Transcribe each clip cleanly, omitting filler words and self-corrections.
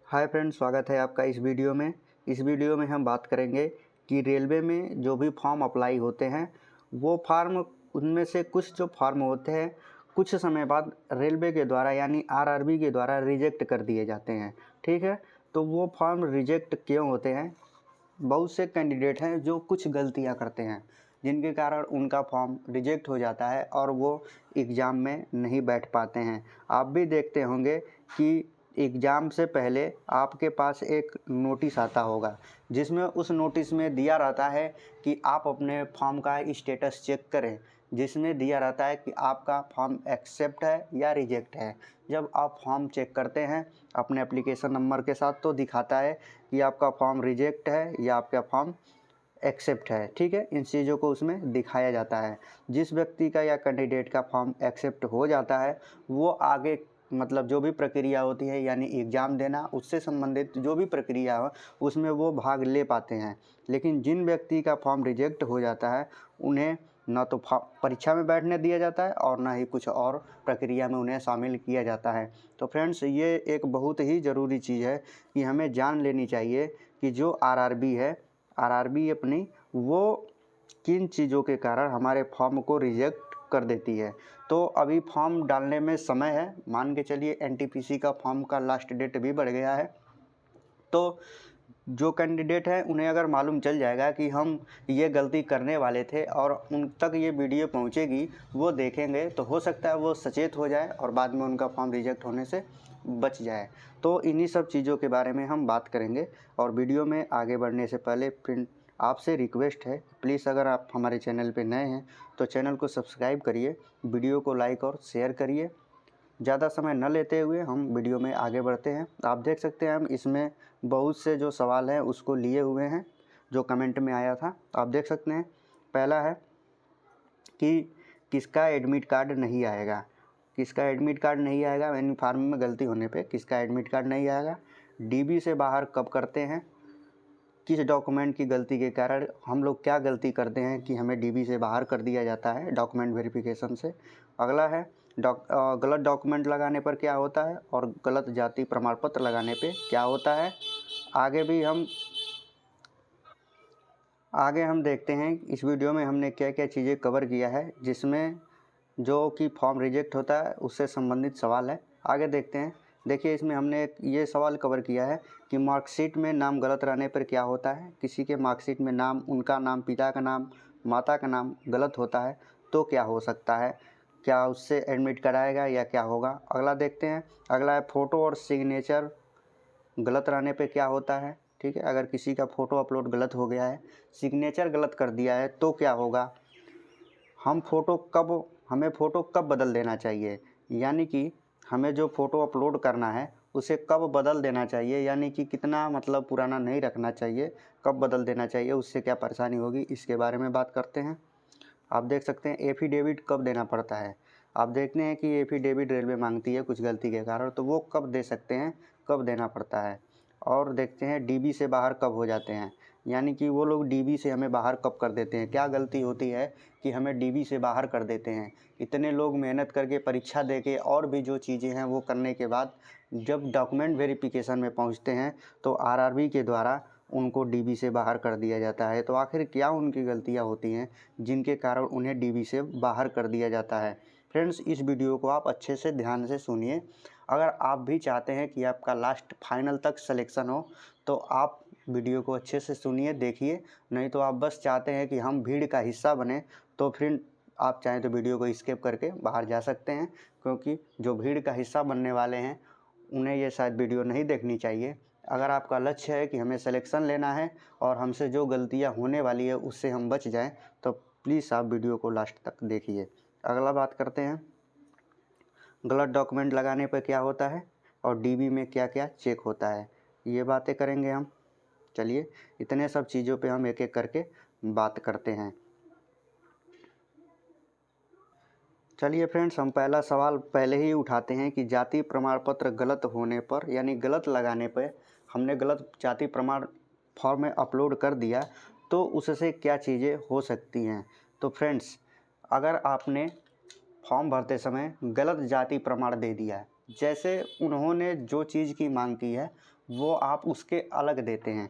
Hi friends, स्वागत है आपका इस वीडियो में। इस वीडियो में हम बात करेंगे कि रेलवे में जो भी फॉर्म अप्लाई होते हैं वो फॉर्म, उनमें से कुछ जो फॉर्म होते हैं कुछ समय बाद रेलवे के द्वारा यानी आरआरबी के द्वारा रिजेक्ट कर दिए जाते हैं। ठीक है, तो वो फॉर्म रिजेक्ट क्यों होते हैं? बहुत से कैंडिडेट हैं जो कुछ गलतियां करते हैं जिनके कारण उनका फॉर्म रिजेक्ट हो जाता है और वो एग्ज़ाम में नहीं बैठ पाते हैं। आप भी देखते होंगे कि एग्ज़ाम से पहले आपके पास एक नोटिस आता होगा जिसमें उस नोटिस में दिया रहता है कि आप अपने फॉर्म का स्टेटस चेक करें, जिसमें दिया रहता है कि आपका फॉर्म एक्सेप्ट है या रिजेक्ट है। जब आप फॉर्म चेक करते हैं अपने एप्लीकेशन नंबर के साथ तो दिखाता है कि आपका फॉर्म रिजेक्ट है या आपका फॉर्म एक्सेप्ट है। ठीक है, इन चीज़ों को उसमें दिखाया जाता है। जिस व्यक्ति का या कैंडिडेट का फॉर्म एक्सेप्ट हो जाता है वो आगे मतलब जो भी प्रक्रिया होती है यानी एग्ज़ाम देना उससे संबंधित जो भी प्रक्रिया हो उसमें वो भाग ले पाते हैं। लेकिन जिन व्यक्ति का फॉर्म रिजेक्ट हो जाता है उन्हें ना तो परीक्षा में बैठने दिया जाता है और ना ही कुछ और प्रक्रिया में उन्हें शामिल किया जाता है। तो फ्रेंड्स, ये एक बहुत ही ज़रूरी चीज़ है कि हमें जान लेनी चाहिए कि जो आरआरबी अपनी वो किन चीज़ों के कारण हमारे फॉर्म को रिजेक्ट कर देती है। तो अभी फॉर्म डालने में समय है, मान के चलिए एनटीपीसी का फॉर्म का लास्ट डेट भी बढ़ गया है। तो जो कैंडिडेट हैं उन्हें अगर मालूम चल जाएगा कि हम ये गलती करने वाले थे और उन तक ये वीडियो पहुंचेगी, वो देखेंगे तो हो सकता है वो सचेत हो जाए और बाद में उनका फॉर्म रिजेक्ट होने से बच जाए। तो इन्हीं सब चीज़ों के बारे में हम बात करेंगे। और वीडियो में आगे बढ़ने से पहले फ्रेंड आपसे रिक्वेस्ट है, प्लीज़ अगर आप हमारे चैनल पे नए हैं तो चैनल को सब्सक्राइब करिए, वीडियो को लाइक और शेयर करिए। ज़्यादा समय न लेते हुए हम वीडियो में आगे बढ़ते हैं। आप देख सकते हैं हम इसमें बहुत से जो सवाल हैं उसको लिए हुए हैं जो कमेंट में आया था। आप देख सकते हैं पहला है कि किसका एडमिट कार्ड नहीं आएगा। किसका एडमिट कार्ड नहीं आएगा यानी फॉर्म में गलती होने पे किसका एडमिट कार्ड नहीं आएगा। डीबी से बाहर कब करते हैं, किस डॉक्यूमेंट की गलती के कारण हम लोग क्या गलती करते हैं कि हमें डीबी से बाहर कर दिया जाता है डॉक्यूमेंट वेरिफिकेशन से। अगला है गलत डॉक्यूमेंट लगाने पर क्या होता है और गलत जाति प्रमाण पत्र लगाने पे क्या होता है। आगे हम देखते हैं इस वीडियो में हमने क्या क्या चीज़ें कवर किया है, जिसमें जो कि फॉर्म रिजेक्ट होता है उससे संबंधित सवाल है। आगे देखते हैं। देखिए, इसमें हमने ये सवाल कवर किया है कि मार्कशीट में नाम गलत रहने पर क्या होता है। किसी के मार्कशीट में नाम, उनका नाम, पिता का नाम, माता का नाम गलत होता है तो क्या हो सकता है, क्या उससे एडमिट कराएगा या क्या होगा। अगला देखते हैं। अगला है फ़ोटो और सिग्नेचर गलत रहने पे क्या होता है। ठीक है, अगर किसी का फ़ोटो अपलोड गलत हो गया है, सिग्नेचर गलत कर दिया है तो क्या होगा। हमें फ़ोटो कब बदल देना चाहिए, यानी कि हमें जो फ़ोटो अपलोड करना है उसे कब बदल देना चाहिए, यानी कि कितना मतलब पुराना नहीं रखना चाहिए, कब बदल देना चाहिए, उससे क्या परेशानी होगी, इसके बारे में बात करते हैं। आप देख सकते हैं एफिडेविट कब देना पड़ता है। आप देखते हैं कि एफिडेविट रेलवे मांगती है कुछ गलती के कारण, तो वो कब दे सकते हैं, कब देना पड़ता है। और देखते हैं डीबी से बाहर कब हो जाते हैं, यानी कि वो लोग डीबी से हमें बाहर कब कर देते हैं, क्या गलती होती है कि हमें डीबी से बाहर कर देते हैं। इतने लोग मेहनत करके परीक्षा दे के और भी जो चीज़ें हैं वो करने के बाद जब डॉक्यूमेंट वेरिफिकेशन में पहुंचते हैं तो आरआरबी के द्वारा उनको डीबी से बाहर कर दिया जाता है। तो आखिर क्या उनकी गलतियां होती हैं जिनके कारण उन्हें डीबी से बाहर कर दिया जाता है। फ्रेंड्स, इस वीडियो को आप अच्छे से ध्यान से सुनिए। अगर आप भी चाहते हैं कि आपका लास्ट फाइनल तक सिलेक्शन हो तो आप वीडियो को अच्छे से सुनिए, देखिए। नहीं तो आप बस चाहते हैं कि हम भीड़ का हिस्सा बने तो फिर आप चाहें तो वीडियो को स्किप करके बाहर जा सकते हैं, क्योंकि जो भीड़ का हिस्सा बनने वाले हैं उन्हें ये शायद वीडियो नहीं देखनी चाहिए। अगर आपका लक्ष्य है कि हमें सिलेक्शन लेना है और हमसे जो गलतियां होने वाली है उससे हम बच जाएं तो प्लीज़ आप वीडियो को लास्ट तक देखिए। अगला बात करते हैं गलत डॉक्यूमेंट लगाने पर क्या होता है और डीबी में क्या क्या चेक होता है, ये बातें करेंगे हम। चलिए, इतने सब चीज़ों पे हम एक एक करके बात करते हैं। चलिए फ्रेंड्स, हम पहला सवाल पहले ही उठाते हैं कि जाति प्रमाण पत्र गलत होने पर यानी गलत लगाने पर, हमने गलत जाति प्रमाण फॉर्म में अपलोड कर दिया तो उससे क्या चीज़ें हो सकती हैं। तो फ्रेंड्स, अगर आपने फॉर्म भरते समय गलत जाति प्रमाण दे दिया है, जैसे उन्होंने जो चीज़ की मांग की है वो आप उसके अलग देते हैं।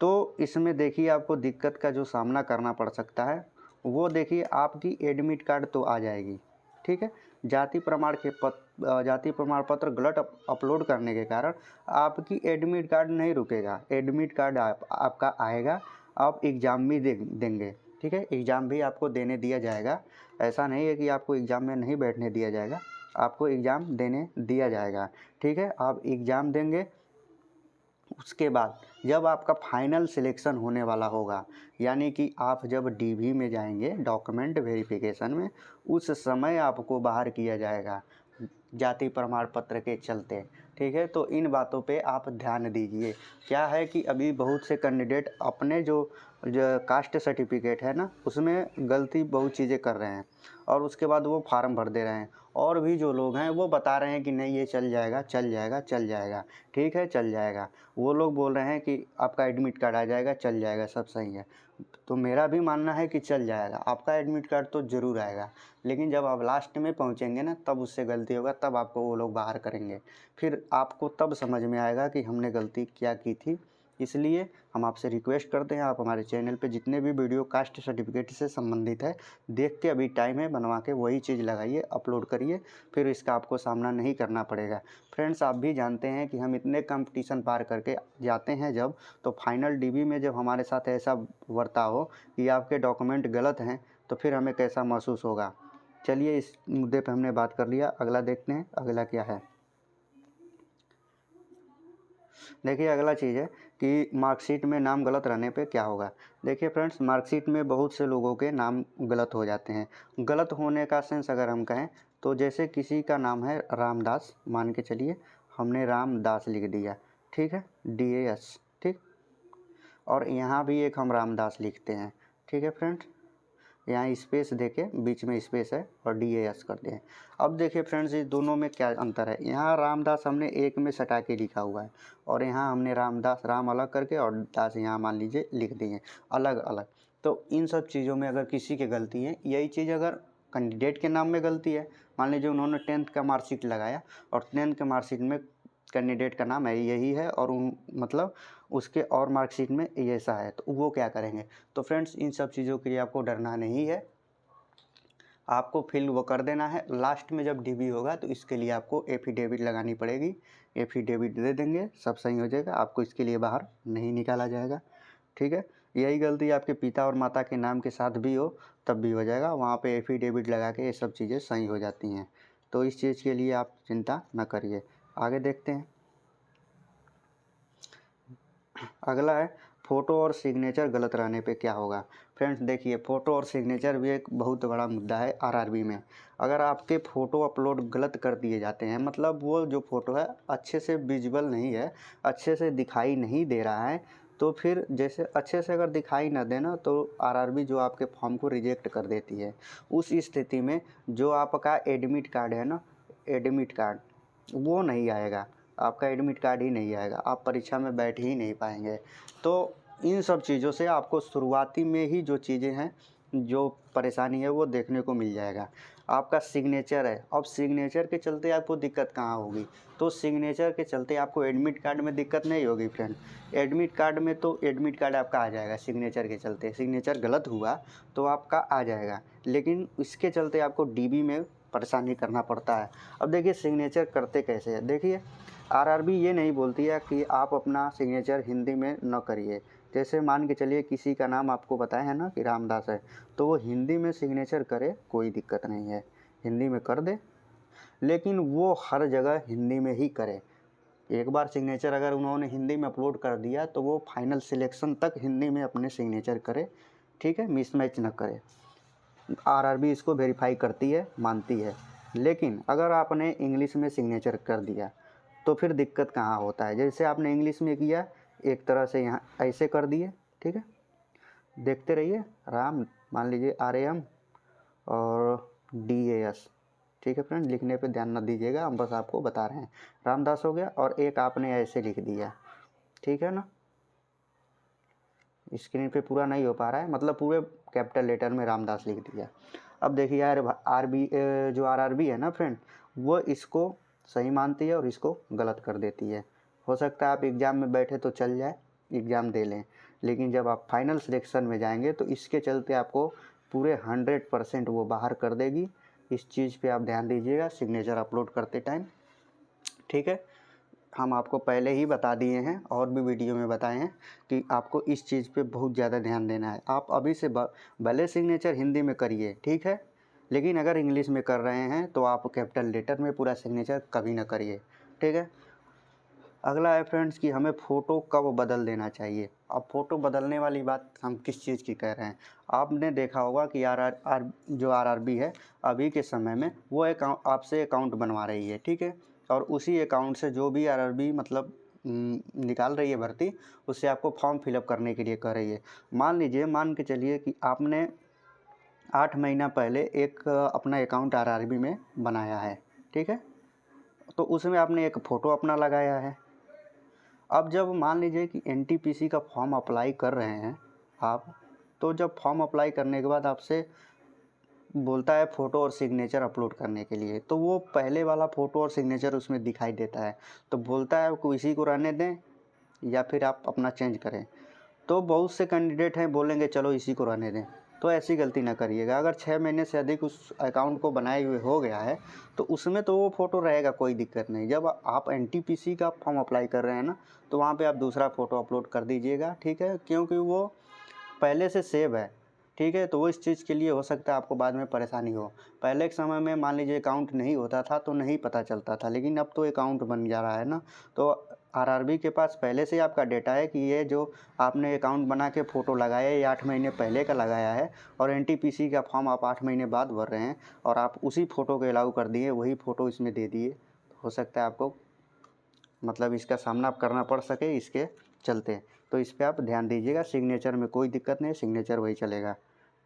तो इसमें देखिए आपको दिक्कत का जो सामना करना पड़ सकता है वो देखिए आपकी एडमिट कार्ड तो आ जाएगी, ठीक है। जाति प्रमाण पत्र गलत अपलोड करने के कारण आपकी एडमिट कार्ड नहीं रुकेगा, एडमिट कार्ड आपका आएगा, आप एग्ज़ाम भी देंगे, ठीक है। एग्ज़ाम भी आपको देने दिया जाएगा, ऐसा नहीं है कि आपको एग्ज़ाम में नहीं बैठने दिया जाएगा, आपको एग्ज़ाम देने दिया जाएगा, ठीक है। आप एग्ज़ाम देंगे, उसके बाद जब आपका फाइनल सिलेक्शन होने वाला होगा, यानी कि आप जब डीवी में जाएंगे डॉक्यूमेंट वेरिफिकेशन में, उस समय आपको बाहर किया जाएगा जाति प्रमाण पत्र के चलते, ठीक है। तो इन बातों पे आप ध्यान दीजिए। क्या है कि अभी बहुत से कैंडिडेट अपने जो कास्ट सर्टिफिकेट है ना, उसमें गलती बहुत चीज़ें कर रहे हैं और उसके बाद वो फार्म भर दे रहे हैं, और भी जो लोग हैं वो बता रहे हैं कि नहीं ये चल जाएगा चल जाएगा चल जाएगा, ठीक है चल जाएगा। वो लोग बोल रहे हैं कि आपका एडमिट कार्ड आ जाएगा, चल जाएगा, सब सही है। तो मेरा भी मानना है कि चल जाएगा, आपका एडमिट कार्ड तो ज़रूर आएगा, लेकिन जब आप लास्ट में पहुंचेंगे ना तब उससे गलती होगा, तब आपको वो लोग बाहर करेंगे, फिर आपको तब समझ में आएगा कि हमने गलती क्या की थी। इसलिए हम आपसे रिक्वेस्ट करते हैं, आप हमारे चैनल पे जितने भी वीडियो कास्ट सर्टिफिकेट से संबंधित है देख के, अभी टाइम है, बनवा के वही चीज़ लगाइए, अपलोड करिए, फिर इसका आपको सामना नहीं करना पड़ेगा। फ्रेंड्स, आप भी जानते हैं कि हम इतने कंपटीशन पार करके जाते हैं जब, तो फाइनल डीबी में जब हमारे साथ ऐसा बर्ताव हो कि आपके डॉक्यूमेंट गलत हैं, तो फिर हमें कैसा महसूस होगा। चलिए, इस मुद्दे पे हमने बात कर लिया, अगला देखते हैं अगला क्या है। देखिए अगला चीज़ है कि मार्कशीट में नाम गलत रहने पे क्या होगा। देखिए फ्रेंड्स, मार्कशीट में बहुत से लोगों के नाम गलत हो जाते हैं। गलत होने का सेंस अगर हम कहें तो जैसे किसी का नाम है रामदास, मान के चलिए हमने रामदास लिख दिया, ठीक है, DAS, ठीक, और यहाँ भी एक हम रामदास लिखते हैं, ठीक है फ्रेंड्स, यहाँ स्पेस देके बीच में स्पेस है और DAS करते हैं। अब देखिए फ्रेंड्स, इस दोनों में क्या अंतर है। यहाँ रामदास हमने एक में सटा के लिखा हुआ है और यहाँ हमने रामदास राम अलग करके और दास यहाँ मान लीजिए लिख दिए अलग अलग। तो इन सब चीज़ों में अगर किसी की गलती है, यही चीज़ अगर कैंडिडेट के नाम में गलती है, मान लीजिए उन्होंने 10th का मार्कशीट लगाया और 10th के मार्कशीट में कैंडिडेट का नाम है यही है और मतलब उसके और मार्कशीट में ये ऐसा है, तो वो क्या करेंगे। तो फ्रेंड्स, इन सब चीज़ों के लिए आपको डरना नहीं है, आपको फिल वो कर देना है। लास्ट में जब डीबी होगा तो इसके लिए आपको एफिडेविट लगानी पड़ेगी, एफिडेविट दे देंगे, सब सही हो जाएगा, आपको इसके लिए बाहर नहीं निकाला जाएगा, ठीक है। यही गलती आपके पिता और माता के नाम के साथ भी हो तब भी हो जाएगा, वहाँ पे एफिडेविट लगा के ये सब चीज़ें सही हो जाती हैं। तो इस चीज़ के लिए आप चिंता न करिए। आगे देखते हैं, अगला है फ़ोटो और सिग्नेचर गलत रहने पे क्या होगा। फ्रेंड्स देखिए, फ़ोटो और सिग्नेचर भी एक बहुत बड़ा मुद्दा है आरआरबी में। अगर आपके फ़ोटो अपलोड गलत कर दिए जाते हैं, मतलब वो जो फ़ोटो है अच्छे से विजुअल नहीं है, अच्छे से दिखाई नहीं दे रहा है, तो फिर जैसे अच्छे से अगर दिखाई ना देना तो आरआरबी जो आपके फॉर्म को रिजेक्ट कर देती है। उस स्थिति में जो आपका एडमिट कार्ड है ना, एडमिट कार्ड वो नहीं आएगा, आपका एडमिट कार्ड ही नहीं आएगा, आप परीक्षा में बैठ ही नहीं पाएंगे। तो इन सब चीज़ों से आपको शुरुआती में ही जो चीज़ें हैं, जो परेशानी है वो देखने को मिल जाएगा। आपका सिग्नेचर है, अब सिग्नेचर के चलते आपको दिक्कत कहाँ होगी, तो सिग्नेचर के चलते आपको एडमिट कार्ड में दिक्कत नहीं होगी फ्रेंड। एडमिट कार्ड में तो एडमिट कार्ड आपका आ जाएगा, सिग्नेचर के चलते सिग्नेचर गलत हुआ तो आपका आ जाएगा, लेकिन इसके चलते आपको डीबी में परेशानी करना पड़ता है। अब देखिए सिग्नेचर करते कैसे है, देखिए आरआरबी ये नहीं बोलती है कि आप अपना सिग्नेचर हिंदी में न करिए। जैसे मान के चलिए किसी का नाम आपको बताया है ना कि रामदास है, तो वो हिंदी में सिग्नेचर करे, कोई दिक्कत नहीं है, हिंदी में कर दे, लेकिन वो हर जगह हिंदी में ही करे। एक बार सिग्नेचर अगर उन्होंने हिंदी में अपलोड कर दिया तो वो फाइनल सिलेक्शन तक हिंदी में अपने सिग्नेचर करे, ठीक है, मिसमैच न करे। आरआरबी इसको वेरीफाई करती है, मानती है। लेकिन अगर आपने इंग्लिश में सिग्नेचर कर दिया तो फिर दिक्कत कहाँ होता है। जैसे आपने इंग्लिश में किया, एक तरह से यहाँ ऐसे कर दिए, ठीक है, देखते रहिए, राम मान लीजिए RAM और DAS, ठीक है फ्रेंड, लिखने पे ध्यान न दीजिएगा, हम बस आपको बता रहे हैं। रामदास हो गया और एक आपने ऐसे लिख दिया, ठीक है ना, स्क्रीन पे पूरा नहीं हो पा रहा है, मतलब पूरे कैपिटल लेटर में रामदास लिख दिया। अब देखिए यार, जो आरआरबी है ना फ्रेंड, वो इसको सही मानती है और इसको गलत कर देती है। हो सकता है आप एग्ज़ाम में बैठे तो चल जाए, एग्ज़ाम दे लें, लेकिन जब आप फाइनल सिलेक्शन में जाएंगे तो इसके चलते आपको पूरे 100% वो बाहर कर देगी। इस चीज़ पे आप ध्यान दीजिएगा सिग्नेचर अपलोड करते टाइम, ठीक है। हम आपको पहले ही बता दिए हैं और भी वीडियो में बताए हैं कि आपको इस चीज़ पे बहुत ज़्यादा ध्यान देना है। आप अभी से भले सिग्नेचर हिंदी में करिए, ठीक है, लेकिन अगर इंग्लिश में कर रहे हैं तो आप कैपिटल लेटर में पूरा सिग्नेचर कभी ना करिए, ठीक है। अगला है फ्रेंड्स कि हमें फ़ोटो कब बदल देना चाहिए। अब फ़ोटो बदलने वाली बात हम किस चीज़ की कह रहे हैं। आपने देखा होगा कि आरआरबी है अभी के समय में वो आपसे अकाउंट बनवा रही है, ठीक है, और उसी अकाउंट से जो भी आरआरबी मतलब निकाल रही है भर्ती, उससे आपको फॉर्म फिलअप करने के लिए कह रही है। मान के चलिए कि आपने 8 महीना पहले एक अपना अकाउंट आरआरबी में बनाया है, ठीक है, तो उसमें आपने एक फ़ोटो अपना लगाया है। अब जब मान लीजिए कि एनटीपीसी का फॉर्म अप्लाई कर रहे हैं आप, तो जब फॉर्म अप्लाई करने के बाद आपसे बोलता है फ़ोटो और सिग्नेचर अपलोड करने के लिए, तो वो पहले वाला फ़ोटो और सिग्नेचर उसमें दिखाई देता है, तो बोलता है आपको इसी को रहने दें या फिर आप अपना चेंज करें। तो बहुत से कैंडिडेट हैं बोलेंगे चलो इसी को रहने दें, तो ऐसी गलती ना करिएगा। अगर 6 महीने से अधिक उस अकाउंट को बनाए हुए हो गया है तो उसमें तो वो फ़ोटो रहेगा, कोई दिक्कत नहीं। जब आप एनटीपीसी का फॉर्म अप्लाई कर रहे हैं ना, तो वहाँ पे आप दूसरा फ़ोटो अपलोड कर दीजिएगा, ठीक है, क्योंकि वो पहले से सेव है, ठीक है। तो वो इस चीज़ के लिए हो सकता है आपको बाद में परेशानी हो। पहले के समय में मान लीजिए अकाउंट नहीं होता था तो नहीं पता चलता था, लेकिन अब तो अकाउंट बन जा रहा है ना, तो आरआरबी के पास पहले से ही आपका डेटा है कि ये जो आपने अकाउंट बना के फ़ोटो लगाया है ये 8 महीने पहले का लगाया है, और एनटीपीसी का फॉर्म आप 8 महीने बाद भर रहे हैं और आप उसी फ़ोटो को अलाउ कर दिए, वही फ़ोटो इसमें दे दिए। हो सकता है आपको मतलब इसका सामना करना पड़ सके इसके चलते, तो इस पे आप ध्यान दीजिएगा। सिग्नेचर में कोई दिक्कत नहीं, सिग्नेचर वही चलेगा।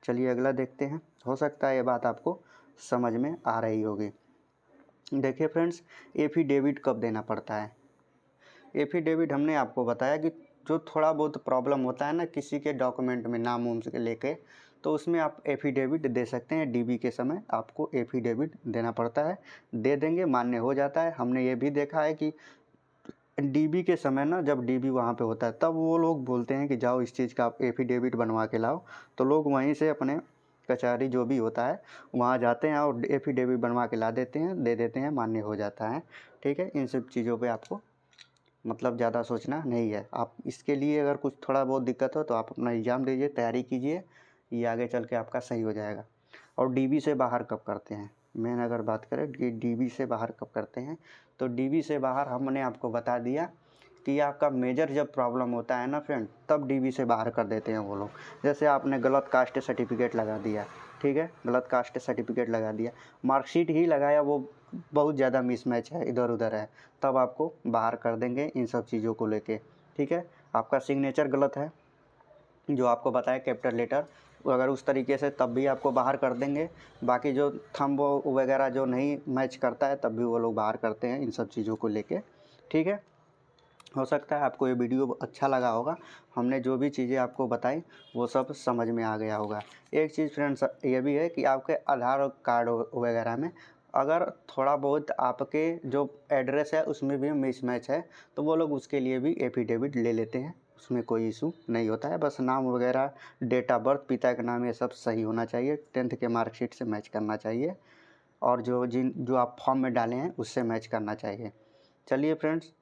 चलिए अगला देखते हैं, हो सकता है ये बात आपको समझ में आ रही होगी। देखिए फ्रेंड्स, एफिडेविट कब देना पड़ता है। एफिडेविट हमने आपको बताया कि जो थोड़ा बहुत प्रॉब्लम होता है ना किसी के डॉक्यूमेंट में नाम उम से लेके, तो उसमें आप एफिडेविट दे सकते हैं। डीबी के समय आपको एफिडेविट देना पड़ता है, दे देंगे मान्य हो जाता है। हमने ये भी देखा है कि डीबी के समय ना जब डीबी वहाँ पे होता है तब वो लोग बोलते हैं कि जाओ इस चीज़ का आप एफिडेविट बनवा के लाओ, तो लोग वहीं से अपने कचहरी जो भी होता है वहाँ जाते हैं और एफिडेविट बनवा के ला देते हैं, दे देते हैं, मान्य हो जाता है, ठीक है। इन सब चीज़ों पे आपको मतलब ज़्यादा सोचना नहीं है। आप इसके लिए अगर कुछ थोड़ा बहुत दिक्कत हो तो आप अपना एग्ज़ाम दीजिए, तैयारी कीजिए, ये आगे चल के आपका सही हो जाएगा। और डीबी से बाहर कब करते हैं, मेन अगर बात करें कि डीबी से बाहर कब करते हैं, तो डीबी से बाहर हमने आपको बता दिया कि आपका मेजर जब प्रॉब्लम होता है ना फ्रेंड, तब डीबी से बाहर कर देते हैं वो लोग। जैसे आपने गलत कास्ट सर्टिफिकेट लगा दिया, ठीक है, गलत कास्ट सर्टिफिकेट लगा दिया, मार्कशीट ही लगाया, वो बहुत ज़्यादा मिसमैच है, इधर उधर है, तब आपको बाहर कर देंगे इन सब चीज़ों को लेके, ठीक है। आपका सिग्नेचर गलत है जो आपको बताया कैपिटल लेटर, अगर उस तरीके से तब भी आपको बाहर कर देंगे। बाकी जो थंब वगैरह जो नहीं मैच करता है तब भी वो लोग बाहर करते हैं इन सब चीज़ों को लेके, ठीक है। हो सकता है आपको ये वीडियो अच्छा लगा होगा, हमने जो भी चीज़ें आपको बताई वो सब समझ में आ गया होगा। एक चीज़ फ्रेंड्स ये भी है कि आपके आधार कार्ड वगैरह में अगर थोड़ा बहुत आपके जो एड्रेस है उसमें भी मिसमैच है तो वो लोग उसके लिए भी एफिडेविट ले लेते हैं, उसमें कोई इशू नहीं होता है। बस नाम वगैरह, डेट ऑफ बर्थ, पिता का नाम, ये सब सही होना चाहिए, 10th के मार्कशीट से मैच करना चाहिए, और जो आप फॉर्म में डाले हैं उससे मैच करना चाहिए। चलिए फ्रेंड्स,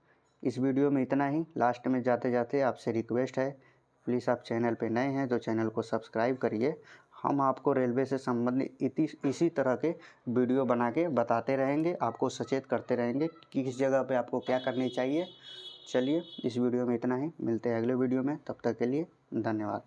इस वीडियो में इतना ही। लास्ट में जाते जाते आपसे रिक्वेस्ट है, प्लीज़ आप चैनल पे नए हैं तो चैनल को सब्सक्राइब करिए। हम आपको रेलवे से संबंधित इसी तरह के वीडियो बना के बताते रहेंगे, आपको सचेत करते रहेंगे कि किस जगह पे आपको क्या करनी चाहिए। चलिए इस वीडियो में इतना ही, मिलते हैं अगले वीडियो में, तब तक के लिए धन्यवाद।